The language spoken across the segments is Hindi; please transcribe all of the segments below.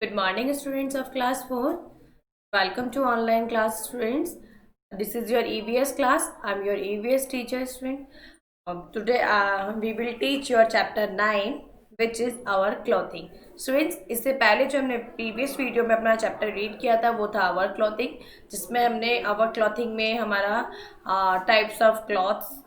Good morning, students of class 4. Welcome to online class, students. This is your EVS class. I'm your EVS teacher, student. Today we will teach your chapter 9, which is our clothing. Students, इससे पहले जो हमने प्रीवियस वीडियो में अपना चैप्टर रीड किया था वो था आवर क्लॉथिंग, जिसमें हमने आवर क्लॉथिंग में हमारा टाइप्स ऑफ क्लॉथ्स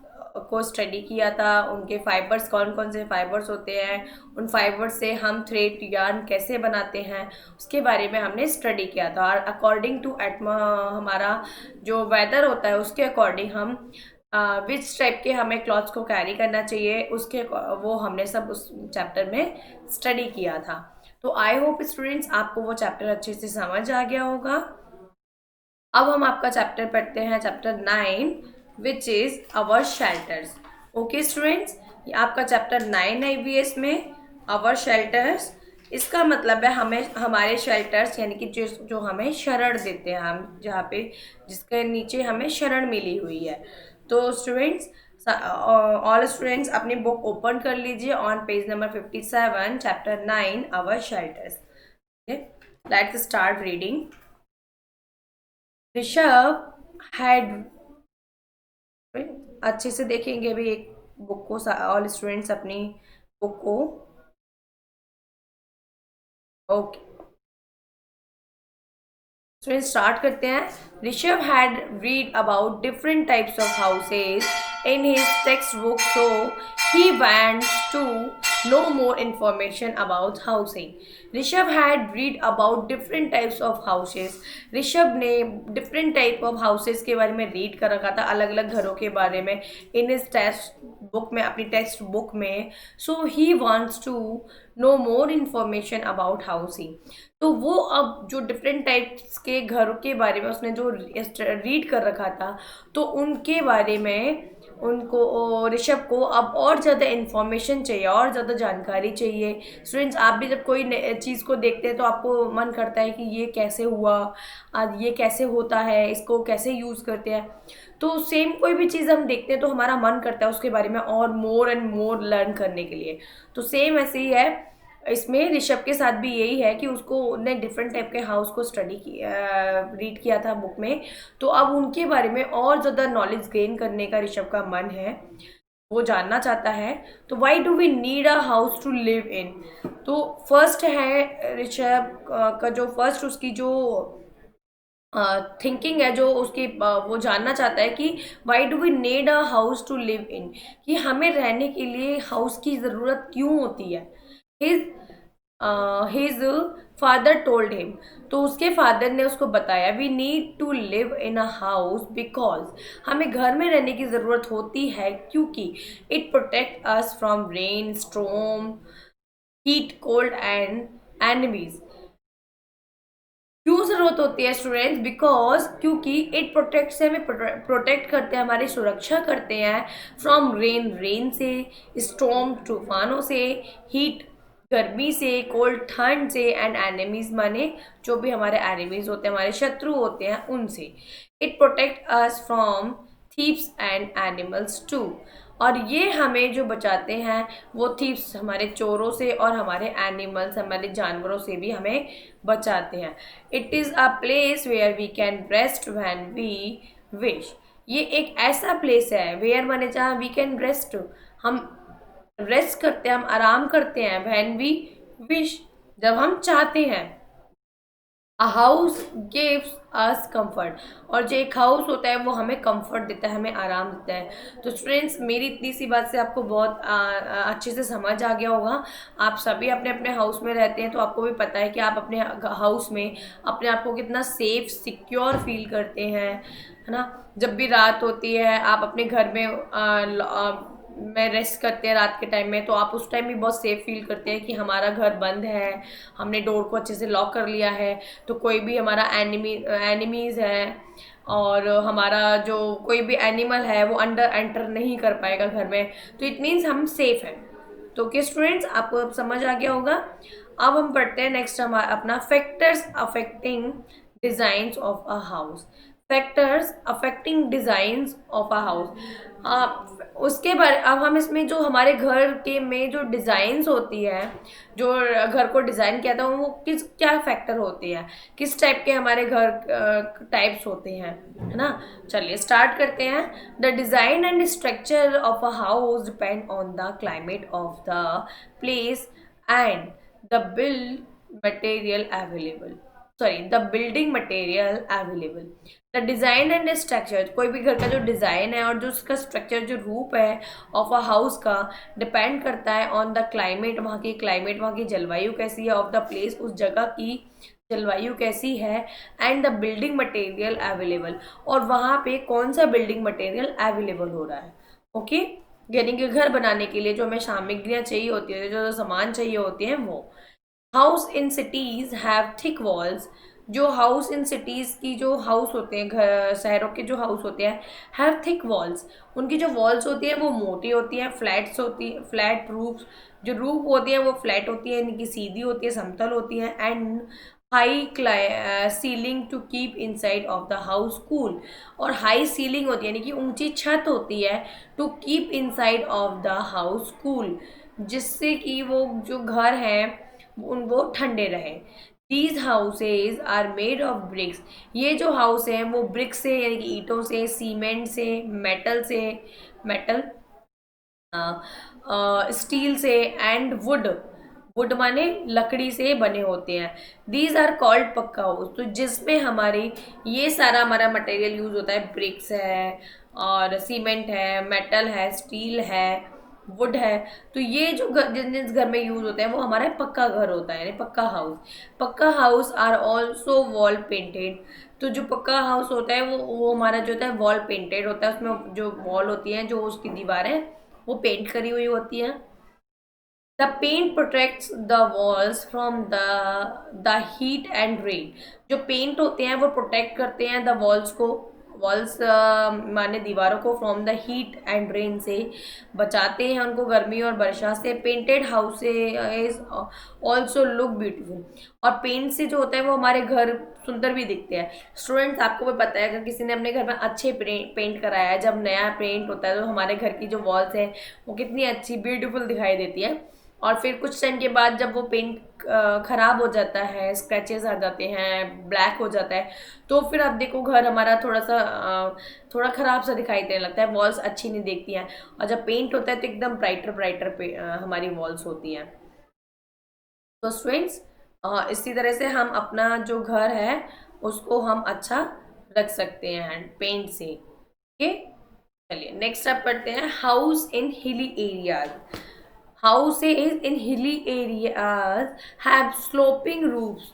को स्टडी किया था। उनके फाइबर्स कौन कौन से फाइबर्स होते हैं, उन फाइबर्स से हम थ्रेड यार्न कैसे बनाते हैं, उसके बारे में हमने स्टडी किया था। और अकॉर्डिंग टू हमारा जो वेदर होता है उसके अकॉर्डिंग हम विच टाइप के हमें क्लॉथ्स को कैरी करना चाहिए उसके वो हमने सब उस चैप्टर में स्टडी किया था। तो आई होप स्टूडेंट्स आपको वो चैप्टर अच्छे से समझ आ गया होगा। अब हम आपका चैप्टर पढ़ते हैं, chapter 9, which is our shelters. Okay students, ये आपका चैप्टर 9 है ईवीएस में, अवर शेल्टर्स। इसका मतलब है हमें हमारे शेल्टर्स यानी कि जो हमें शरण देते हैं, हम जहाँ पे जिसके नीचे हमें शरण मिली हुई है। तो स्टूडेंट्स, ऑल स्टूडेंट्स अपनी बुक ओपन कर लीजिए on page number 57, chapter 9, our shelters. Let's start reading. Rishabh had, अच्छे से देखेंगे भी एक बुक को, ऑल स्टूडेंट्स अपनी बुक को। ओके स्टूडेंट्स, स्टार्ट करते हैं। Rishabh had read about different types of houses in his textbook, so he wants to know more information about housing. Rishabh had read about different types of houses. Rishabh ने different type of houses के बारे में रीड कर रखा था, अलग अलग घरों के बारे में, in his टेक्स्ट बुक में, अपनी टेक्स्ट बुक में। so he wants to know more information about housing. तो वो अब जो डिफरेंट टाइप्स के घरों के बारे में उसने जो रीड कर रखा था, तो उनके बारे में उनको ऋषभ को अब और ज़्यादा इन्फॉर्मेशन चाहिए, और ज़्यादा जानकारी चाहिए। स्टूडेंट्स, आप भी जब कोई चीज़ को देखते हैं तो आपको मन करता है कि ये कैसे हुआ, ये कैसे होता है, इसको कैसे यूज़ करते हैं। तो सेम कोई भी चीज़ हम देखते हैं तो हमारा मन करता है उसके बारे में और मोर एंड मोर लर्न करने के लिए। तो सेम ऐसे ही है इसमें, ऋषभ के साथ भी यही है कि उसको ने डिफरेंट टाइप के हाउस को स्टडी किया, रीड किया था बुक में। तो अब उनके बारे में और ज़्यादा नॉलेज गेन करने का ऋषभ का मन है, वो जानना चाहता है। तो why do we need a house to live in. तो फर्स्ट है ऋषभ का जो फर्स्ट उसकी जो थिंकिंग है, जो उसकी वो जानना चाहता है कि why do we need a house to live in, कि हमें रहने के लिए हाउस की ज़रूरत क्यों होती है। हिज फादर टोल्ड हिम, तो उसके फादर ने उसको बताया, we need to live in a house because, हमें घर में रहने की ज़रूरत होती है क्योंकि it protect us from rain, storm, heat, cold and enemies. क्यों ज़रूरत होती है स्टूडेंट्स? बिकॉज क्योंकि इट प्रोटेक्ट से, हमें प्रोटेक्ट करते हैं, हमारी सुरक्षा करते हैं, फ्रॉम रेन, रेन से, स्टॉर्म, तूफानों से, हीट, गर्मी से, कोल्ड, ठंड से, एंड एनिमीज माने जो भी हमारे एनिमीज होते हैं, हमारे शत्रु होते हैं, उनसे। It protect us from thieves and animals too, और ये हमें जो बचाते हैं वो थीव्स, हमारे चोरों से, और हमारे एनिमल्स, हमारे जानवरों से भी हमें बचाते हैं। It is a place where we can rest when we wish, ये एक ऐसा प्लेस है, वेयर माने जहाँ वी कैन रेस्ट, हम रेस्ट करते हैं, हम आराम करते हैं, व्हेन वी विश, जब हम चाहते हैं। A house gives us comfort, और जो एक हाउस होता है वो हमें कंफर्ट देता है, हमें आराम देता है। तो स्टूडेंट्स, मेरी इतनी सी बात से आपको बहुत अच्छे से समझ आ गया होगा। आप सभी अपने अपने हाउस में रहते हैं तो आपको भी पता है कि आप अपने हाउस में अपने आप को कितना सेफ, सिक्योर फील करते हैं, है ना। जब भी रात होती है आप अपने घर में रेस्ट करते हैं रात के टाइम में, तो आप उस टाइम भी बहुत सेफ फील करते हैं कि हमारा घर बंद है, हमने डोर को अच्छे से लॉक कर लिया है, तो कोई भी हमारा एनिमीज़ है और हमारा जो कोई भी एनिमल है वो अंडर एंटर नहीं कर पाएगा घर में, तो इट मीन्स हम सेफ हैं। तो ओके स्टूडेंट्स, आपको अब समझ आ गया होगा। अब हम पढ़ते हैं नेक्स्ट हमारा अपना factors affecting designs of a house. Factors affecting designs of a house, उसके बाद अब हम इसमें जो हमारे घर के में जो डिज़ाइंस होती है, जो घर को डिज़ाइन किया था, वो किस क्या फैक्टर होते हैं, किस टाइप के हमारे घर टाइप्स होते हैं, है ना। चलिए स्टार्ट करते हैं। The design and structure of a house depend on the climate of the place and the build material available, sorry the building material available. The design and structure, कोई भी घर का जो डिज़ाइन है और जो उसका स्ट्रक्चर, जो रूप है ऑफ अ हाउस का, डिपेंड करता है ऑन द क्लाइमेट, वहाँ की क्लाइमेट, वहाँ की जलवायु कैसी है, ऑफ द प्लेस, उस जगह की जलवायु कैसी है, and the building material available, और वहाँ पे कौन सा बिल्डिंग मटेरियल अवेलेबल हो रहा है। ओके, यानी कि घर बनाने के लिए जो हमें सामग्रियाँ चाहिए होती है, जो सामान चाहिए होते हैं वो। House in cities have thick walls, जो हाउस इन सिटीज की जो हाउस होते हैं, घर शहरों के जो हाउस होते हैं, हैव थिक वॉल्स, उनकी जो वॉल्स होती है वो मोटी होती है, फ्लैट्स होती है, फ्लैट रूफ, जो रूफ होती है वो फ्लैट होती है, यानी कि सीधी होती है, समतल होती है, and high ceiling to keep inside of the house cool, और हाई सीलिंग होती है यानी कि ऊंची छत होती है, to keep inside of the house cool, जिससे कि वो जो घर है वो ठंडे रहे। These houses are made of bricks, ये जो हाउस है वो ब्रिक से यानी कि ईंटों से, सीमेंट से, मेटल से, मेटल, स्टील से, एंड वुड, वुड माने लकड़ी से बने होते हैं। दीज आर कॉल्ड पक्का हाउस, तो जिसमें हमारे ये सारा हमारा मटेरियल यूज होता है, ब्रिक्स है और सीमेंट है, मेटल है, स्टील है, वुड है, तो ये जो जिन जिन घर में यूज होता है वो हमारा पक्का घर होता है, यानी पक्का हाउस। पक्का house are also wall painted, तो जो पक्का हाउस होता है वो हमारा जो होता है वॉल पेंटेड होता है, उसमें जो वॉल होती है, जो उसकी दीवारें वो पेंट करी हुई होती है। The paint protects the walls from the heat and rain, जो पेंट होते हैं वो प्रोटेक्ट करते हैं द वॉल्स को, वॉल्स माने दीवारों को, from the heat and rain से बचाते हैं उनको गर्मी और वर्षा से। Painted houses also look beautiful, और पेंट से जो होता है वो हमारे घर सुंदर भी दिखते हैं। स्टूडेंट्स, आपको भी पता है अगर किसी ने अपने घर में अच्छे पेंट कराया है, जब नया पेंट होता है तो हमारे घर की जो वॉल्स है वो कितनी अच्छी ब्यूटीफुल दिखाई देती है। और फिर कुछ टाइम के बाद जब वो पेंट खराब हो जाता है, स्क्रैचेस आ जाते हैं, ब्लैक हो जाता है, तो फिर आप देखो घर हमारा थोड़ा सा थोड़ा खराब सा दिखाई देने लगता है, वॉल्स अच्छी नहीं दिखती हैं। और जब पेंट होता है तो एकदम ब्राइटर ब्राइटर हमारी वॉल्स होती हैं। तो स्टूडेंट्स, इसी तरह से हम अपना जो घर है उसको हम अच्छा रख सकते हैं पेंट से। ओके, चलिए नेक्स्ट आप पढ़ते हैं। House in hilly areas, houses in hilly areas have sloping roofs,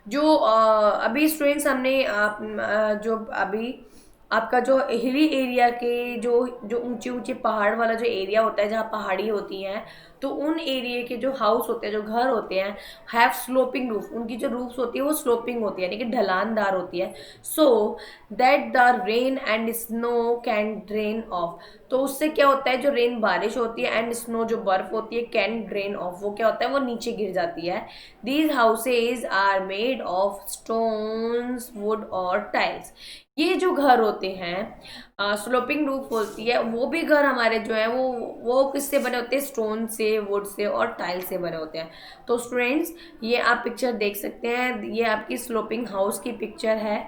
जो अभी स्टूडेंट्स हमने जो अभी आपका जो हिली एरिया के जो जो ऊंचे ऊंचे पहाड़ वाला जो एरिया होता है, जहाँ पहाड़ी होती हैं, तो उन एरिया के जो हाउस होते हैं, जो घर होते हैं, हैव स्लोपिंग रूफ, उनकी जो रूफ्स होती है वो स्लोपिंग होती है, यानी कि ढलानदार होती है, so that the rain and snow can drain of, तो उससे क्या होता है, जो रेन बारिश होती है एंड स्नो जो बर्फ होती है, कैन ड्रेन ऑफ, वो क्या होता है, वो नीचे गिर जाती है। These houses are made of stones, wood और टाइल्स, ये जो घर होते हैं स्लोपिंग रूफ होती है, वो भी घर हमारे जो है वो किससे बने होते हैं, स्टोन से, वुड से और टाइल से बने होते हैं। तो स्टूडेंट्स, ये आप पिक्चर देख सकते हैं, ये आपकी स्लोपिंग हाउस की पिक्चर है।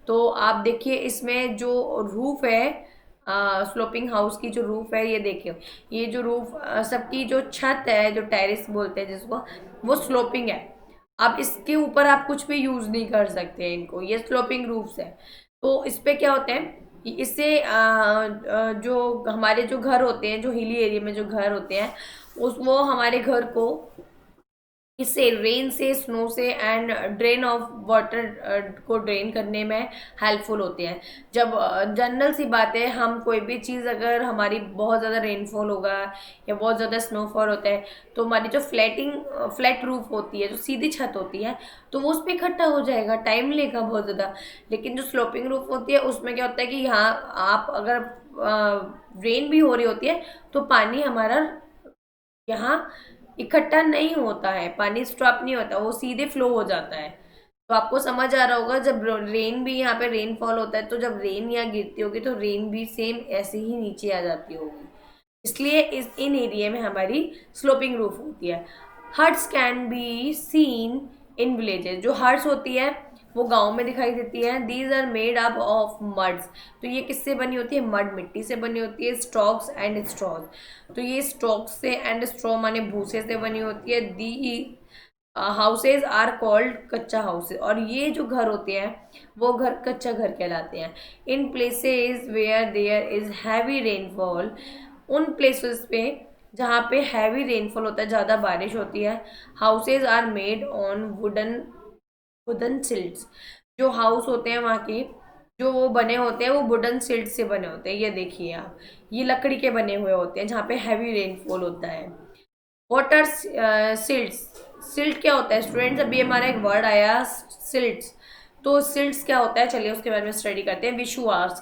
तो आप देखिए इसमें जो रूफ है, स्लोपिंग हाउस की जो रूफ है, ये देखिए, ये जो रूफ सबकी जो छत है, जो टेरेस बोलते हैं जिसको, वो स्लोपिंग है। अब इसके ऊपर आप कुछ भी यूज नहीं कर सकते इनको, ये स्लोपिंग रूफ्स है। तो इस पे क्या होता है कि इससे जो हमारे जो घर होते हैं, जो हिली एरिया में जो घर होते हैं, उस वो हमारे घर को इससे रेन से, स्नो से एंड ड्रेन ऑफ वाटर को ड्रेन करने में हेल्पफुल होते हैं। जब जनरल सी बात है, हम कोई भी चीज़ अगर हमारी बहुत ज़्यादा रेनफॉल होगा या बहुत ज़्यादा स्नोफॉल होता है, तो हमारी जो फ्लैट रूफ होती है, जो सीधी छत होती है, तो वो उस पर इकट्ठा हो जाएगा, टाइम लेगा बहुत ज़्यादा। लेकिन जो स्लोपिंग रूफ होती है उसमें क्या होता है कि यहाँ आप अगर रेन भी हो रही होती है तो पानी हमारा यहाँ इकट्ठा नहीं होता है, पानी स्टॉप नहीं होता, वो सीधे फ्लो हो जाता है। तो आपको समझ आ रहा होगा, जब रेन भी यहाँ पे रेनफॉल होता है तो जब रेन यहाँ गिरती होगी तो रेन भी सेम ऐसे ही नीचे आ जाती होगी, इसलिए इस इन एरिया में हमारी स्लोपिंग रूफ होती है। Huts can be seen in villages, जो हट्स होती है वो गांव में दिखाई देती है। These are made up of muds, तो ये किससे बनी होती है, मड मिट्टी से बनी होती है। स्टॉक्स एंड स्ट्रॉज, तो ये स्टॉक्स से एंड स्ट्रॉ माने भूसे से बनी होती है। दी हाउसेज आर कॉल्ड कच्चा हाउसेज, और ये जो घर होते हैं वो घर कच्चा घर कहलाते हैं। In places where there is heavy rainfall, उन प्लेसेस पे जहाँ पे हैवी रेनफॉल होता है, ज़्यादा बारिश होती है। Houses are made on wooden wooden stilts, जो हाउस होते हैं वहाँ के जो वो बने होते हैं वो वुडन सिल्ट से बने होते हैं। ये देखिए आप, ये लकड़ी के बने हुए होते हैं जहाँ पे हैवी रेनफॉल होता है। वाटर सिल्ट्स, सिल्ट क्या होता है स्टूडेंट्स, अभी हमारा एक वर्ड आया सिल्ट्स, तो सिल्ट्स क्या होता है चलिए उसके बारे में स्टडी करते हैं।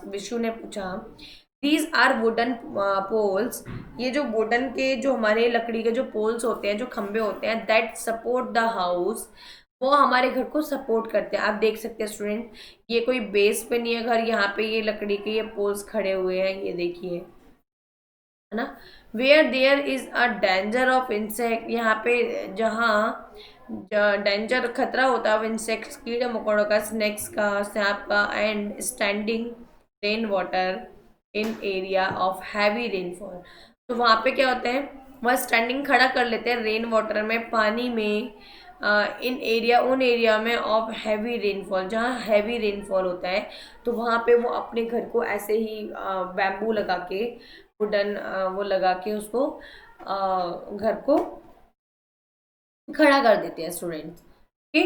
विशु ने पूछा, दीज आर वुडन पोल्स, ये जो वुडन के जो हमारे लकड़ी के जो पोल्स होते हैं, जो खंबे होते हैं, दैट सपोर्ट द हाउस, वो हमारे घर को सपोर्ट करते हैं। आप देख सकते हैं स्टूडेंट, ये कोई बेस पे नहीं है घर, यहाँ पे ये लकड़ी के ये पोल्स खड़े हुए हैं, ये देखिए, है ना। Where there is a danger of insect, यहाँ पे जहाँ डेंजर खतरा होता है इंसेक्ट्स, कीड़े मकोड़ों का, स्नेक्स का, सांप का, and standing rain water in area of heavy rainfall, तो वहाँ पे क्या होता है, वह स्टैंडिंग खड़ा कर लेते हैं रेन वाटर में, पानी में, इन एरिया उन एरिया में ऑफ हैवी रेनफॉल, जहाँ हैवी रेनफॉल होता है, तो वहाँ पे वो अपने घर को ऐसे ही बैम्बू लगा के, वुडन वो लगा के उसको घर को खड़ा कर देते हैं स्टूडेंट्स। ओके,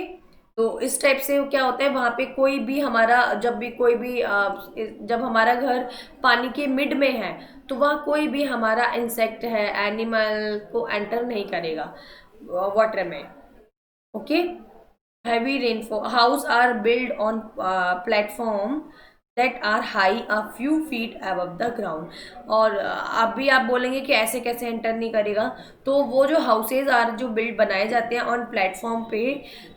तो इस टाइप से क्या होता है, वहाँ पे कोई भी हमारा जब भी कोई भी जब हमारा घर पानी के मिड में है तो वहाँ कोई भी हमारा इंसेक्ट है, एनिमल को एंटर नहीं करेगा वाटर में। Okay, heavy rainfall house are built on platform that are high a few feet above the ground, और अभी आप बोलेंगे कि ऐसे कैसे एंटर नहीं करेगा, तो वो जो हाउसेज आर जो बिल्ड बनाए जाते हैं ऑन प्लेटफॉर्म पे,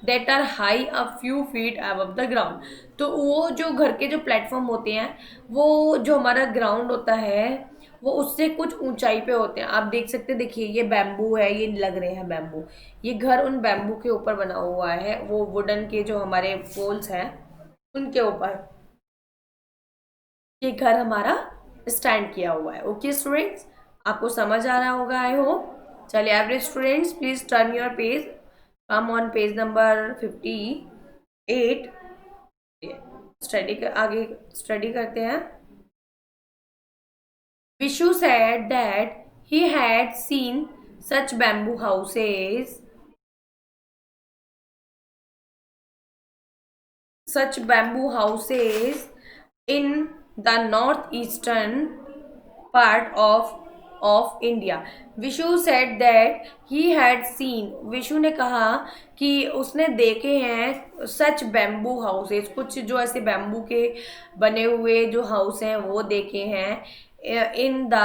that are high a few feet above the ground, तो वो जो घर के जो प्लेटफॉर्म होते हैं वो जो हमारा ग्राउंड होता है वो उससे कुछ ऊंचाई पे होते हैं। आप देख सकते हैं, देखिए ये बैम्बू है, ये लग रहे हैं बैम्बू, ये घर उन बैम्बू के ऊपर बना हुआ है, वो वुडन के जो हमारे पोल्स हैं उनके ऊपर ये घर हमारा स्टैंड किया हुआ है। ओके स्टूडेंट्स, आपको समझ आ रहा होगा आई होप। चलिए average students please turn your page, come on page number 58, आगे स्टडी करते हैं। Vishu said that he had seen such bamboo houses, in the northeastern part of India. Vishu said that he had seen, Vishu ने कहा कि उसने देखे हैं सच बैम्बू हाउसेज, कुछ जो ऐसे बैम्बू के बने हुए जो हाउस हैं वो देखे हैं in the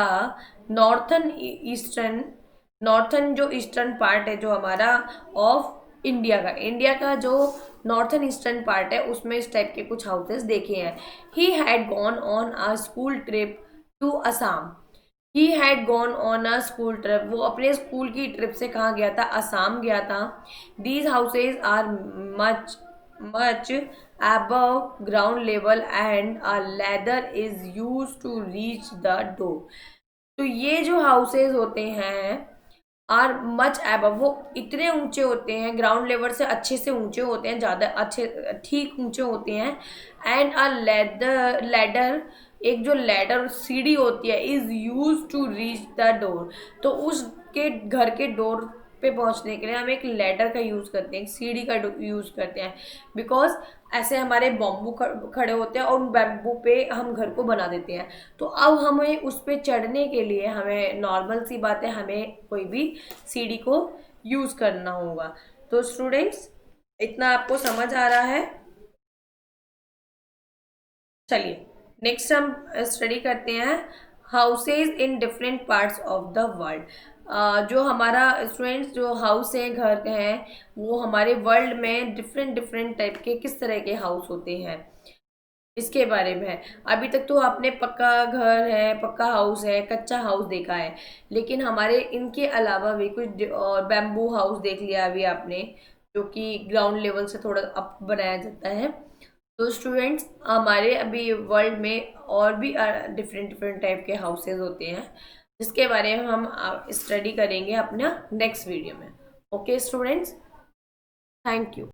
northern eastern, northern जो ईस्टर्न पार्ट है जो हमारा ऑफ इंडिया का जो नॉर्थन ईस्टर्न पार्ट है उसमें इस टाइप के कुछ हाउसेस देखे हैं। He had gone on a school trip to Assam, he had gone on a school trip, वो अपने स्कूल की ट्रिप से कहाँ गया था, असम गया था। These houses are much much above ground level and a ladder is use to reach the door, तो ये जो हाउसेज होते हैं आर मच एबव, वो इतने ऊंचे होते हैं ग्राउंड लेवल से, अच्छे से ऊंचे होते हैं, ज़्यादा अच्छे ठीक ऊंचे होते हैं। एंड अ लैडर, एक जो लैडर सीढ़ी होती है, is use to reach the door, तो उसके घर के डोर पे पहुंचने के लिए हम एक लैडर का यूज़ करते हैं, एक सीढ़ी का यूज़ करते हैं, बिकॉज ऐसे हमारे बम्बू खड़े होते हैं और उन बैम्बू पे हम घर को बना देते हैं। तो अब हमें उस पर चढ़ने के लिए हमें नॉर्मल सी बात है, हमें कोई भी सीढ़ी को यूज़ करना होगा। तो स्टूडेंट्स इतना आपको समझ आ रहा है। चलिए नेक्स्ट हम स्टडी करते हैं houses in different parts of the world. जो हमारा स्टूडेंट्स जो हाउस है, घर हैं, वो हमारे वर्ल्ड में डिफरेंट डिफरेंट टाइप के किस तरह के हाउस होते हैं इसके बारे में है। अभी तक तो आपने पक्का घर है, पक्का हाउस है, कच्चा हाउस देखा है, लेकिन हमारे इनके अलावा भी कुछ और बैम्बू हाउस देख लिया अभी आपने, जो कि ग्राउंड लेवल से थोड़ा अप बनाया जाता है। तो स्टूडेंट्स, हमारे अभी वर्ल्ड में और भी डिफरेंट डिफरेंट टाइप के हाउसेज होते हैं, जिसके बारे में हम स्टडी करेंगे अपना नेक्स्ट वीडियो में। Okay students, thank you.